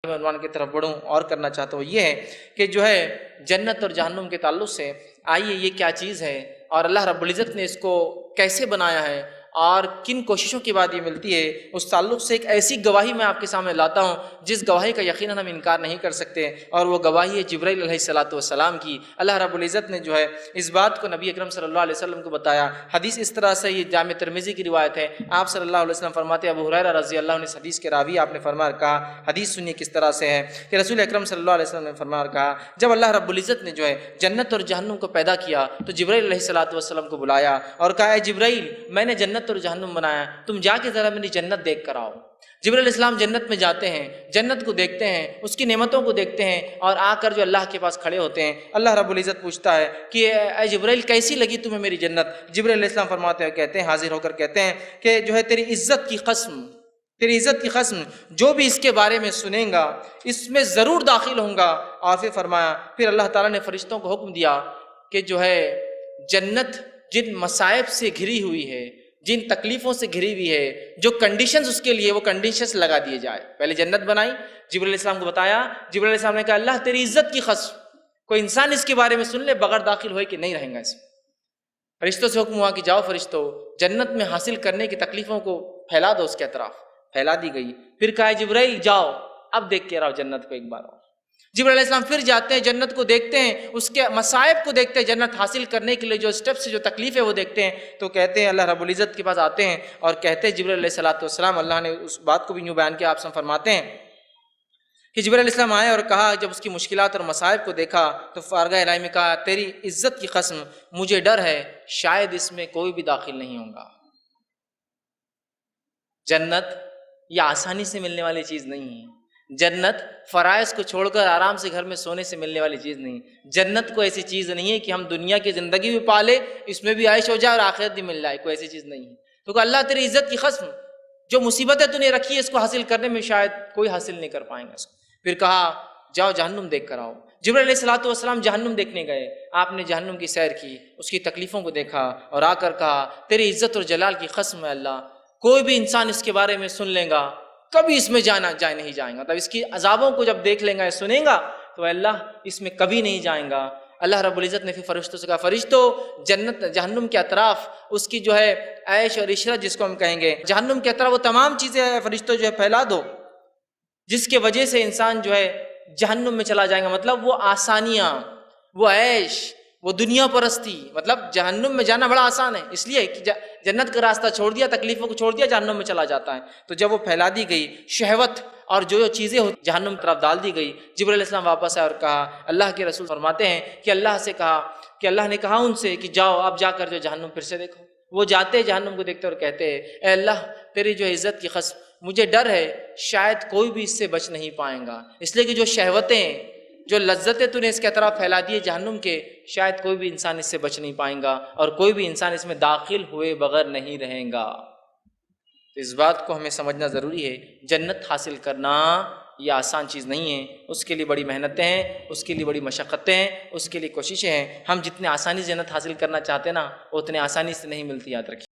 عنوان کی طرف بڑھوں اور کرنا چاہتا ہوں، یہ ہے کہ جو ہے جنت اور جہنم کے تعلق سے آئیے یہ کیا چیز ہے اور اللہ رب العزت نے اس کو کیسے بنایا ہے اور کن کوششوں کے بعد یہ ملتی ہے، اس تعلق سے ایک ایسی گواہی میں آپ کے سامنے لاتا ہوں جس گواہی کا یقیناً ہم انکار نہیں کر سکتے، اور وہ گواہی ہے جبرائیل علیہ السلام کی۔ اللہ رب العزت نے جو ہے اس بات کو نبی اکرم صلی اللہ علیہ وسلم کو بتایا۔ حدیث اس طرح سے، یہ جامع ترمذی کی روایت ہے، آپ صلی اللہ علیہ وسلم فرماتے ہیں، ابو ہریرہ رضی اللہ عنہ اس حدیث کے راوی آپ نے فرمایا کہا، حدیث سنیے کس طرح سے ہے کہ رسول اکرم صلی اللہ علیہ وسلم نے فرمایا کہا، جب اللہ رب العزت نے جو ہے جنت اور جہنم کو پیدا کیا تو جبرائیل علیہ السلام کو بلایا اور کہا، اے جبرائیل، میں نے جنت اور جہنم بنایا، تم جا کے ذرا میری جنت دیکھ کر آؤ۔ جبرائیل علیہ السلام جنت میں جاتے ہیں، جنت کو دیکھتے ہیں، اس کی نعمتوں کو دیکھتے ہیں، اور آ کر جو اللہ کے پاس کھڑے ہوتے ہیں۔ اللہ رب العزت پوچھتا ہے کہ اے جبرائیل، کیسی لگی تمہیں میری جنت؟ جبرائیل علیہ السلام فرماتے ہیں، کہتے ہیں، حاضر ہو کر کہتے ہیں کہ جو ہے تیری عزت کی قسم جو بھی اس کے بارے میں سنیں گا اس میں ضرور داخل ہوں گا۔ اور پھر فرمایا، پھر اللہ تعالیٰ نے فرشتوں کو حکم دیا کہ جو ہے جنت جن مصائب سے گھری ہوئی ہے، جن تکلیفوں سے گھری ہوئی ہے، جو کنڈیشنز اس کے لیے، وہ کنڈیشنز لگا دیے جائے۔ پہلے جنت بنائی، جبرائیل علیہ السلام کو بتایا، جبرائیل علیہ السلام نے کہا، اللہ تیری عزت کی قسم، کوئی انسان اس کے بارے میں سن لے بغیر داخل ہوئے کہ نہیں رہیں گا اس میں۔ فرشتوں سے حکم ہوا کہ جاؤ فرشتوں، جنت میں حاصل کرنے کی تکلیفوں کو پھیلا دو، اس کے اطراف پھیلا دی گئی۔ پھر کہا، جبرائیل جاؤ اب دیکھ کے رہو جنت کو ایک بار اور۔ جبرائیل علیہ السلام پھر جاتے ہیں، جنت کو دیکھتے ہیں، اس کے مصائب کو دیکھتے ہیں، جنت حاصل کرنے کے لیے جو اسٹیپس، جو تکلیف ہے وہ دیکھتے ہیں، تو کہتے ہیں اللہ رب العزت کے پاس آتے ہیں اور کہتے ہیں جبرائیل علیہ السلام، اللہ نے اس بات کو بھی یوں بیان کیا، آپ سے فرماتے ہیں کہ جبرائیل علیہ السلام آئے اور کہا، جب اس کی مشکلات اور مصائب کو دیکھا تو فارغہ الہی میں کہا، تیری عزت کی قسم مجھے ڈر ہے شاید اس میں کوئی بھی داخل نہیں ہوگا۔ جنت یہ آسانی سے ملنے والی چیز نہیں ہے، جنت فرائض کو چھوڑ کر آرام سے گھر میں سونے سے ملنے والی چیز نہیں۔ جنت کو ایسی چیز نہیں ہے کہ ہم دنیا کی زندگی بھی پالے، اس میں بھی عیش ہو جائے اور آخرت بھی مل جائے، کوئی ایسی چیز نہیں ہے۔ تو کہ اللہ تیری عزت کی قسم، جو مصیبتیں تو نے رکھی ہے اس کو حاصل کرنے میں شاید کوئی حاصل نہیں کر پائیں گے اس کو۔ پھر کہا، جاؤ جہنم دیکھ کر آؤ۔ جبرائیل علیہ السلام جہنم دیکھنے گئے، آپ نے جہنم کی سیر کی، اس کی تکلیفوں کو دیکھا اور آ کر کہا، تیری عزت اور جلال کی قسم ہے اللہ، کوئی بھی انسان اس کے بارے میں سن لے گا کبھی اس میں نہیں جائیں گا، تب اس کی عذابوں کو جب دیکھ لیں گا یا سنیں گا تو اللہ اس میں کبھی نہیں جائیں گا۔ اللہ رب العزت نے پھر فرشتوں سے کہا، فرشتوں، جنت جہنم کے اطراف اس کی جو ہے عیش اور عشرت جس کو ہم کہیں گے، جہنم کے اطراف وہ تمام چیزیں فرشتوں جو ہے پھیلا دو جس کی وجہ سے انسان جو ہے جہنم میں چلا جائے گا۔ مطلب وہ آسانیاں، وہ عیش، وہ دنیا پرستی، مطلب جہنم میں جانا بڑا آسان ہے، اس لیے کہ جنت کا راستہ چھوڑ دیا، تکلیفوں کو چھوڑ دیا، جہنم میں چلا جاتا ہے۔ تو جب وہ پھیلا دی گئی شہوت اور جو چیزیں جہنم کی طرف ڈال دی گئی، جبرائیل علیہ السلام واپس آئے اور کہا، اللہ کے رسول فرماتے ہیں کہ اللہ سے کہا کہ اللہ نے کہا ان سے کہ جاؤ اب جا کر جو جہنم پھر سے دیکھو۔ وہ جاتے جہنم کو دیکھتے اور کہتے ہیں، اے اللہ تیری جو عزت کی قسم مجھے ڈر ہے شاید کوئی بھی اس سے بچ نہیں پائیں گا، اس لیے کہ جو شہوتیں، جو لذتیں تو نے اس کے اطراف پھیلا دیے جہنم کے، شاید کوئی بھی انسان اس سے بچ نہیں پائیں گا اور کوئی بھی انسان اس میں داخل ہوئے بغیر نہیں رہیں گا۔ تو اس بات کو ہمیں سمجھنا ضروری ہے، جنت حاصل کرنا یہ آسان چیز نہیں ہے، اس کے لیے بڑی محنتیں ہیں، اس کے لیے بڑی مشقتیں ہیں، اس کے لیے کوششیں ہیں۔ ہم جتنے آسانی سے جنت حاصل کرنا چاہتے ہیں نا اتنے آسانی سے نہیں ملتی، یاد رکھیے۔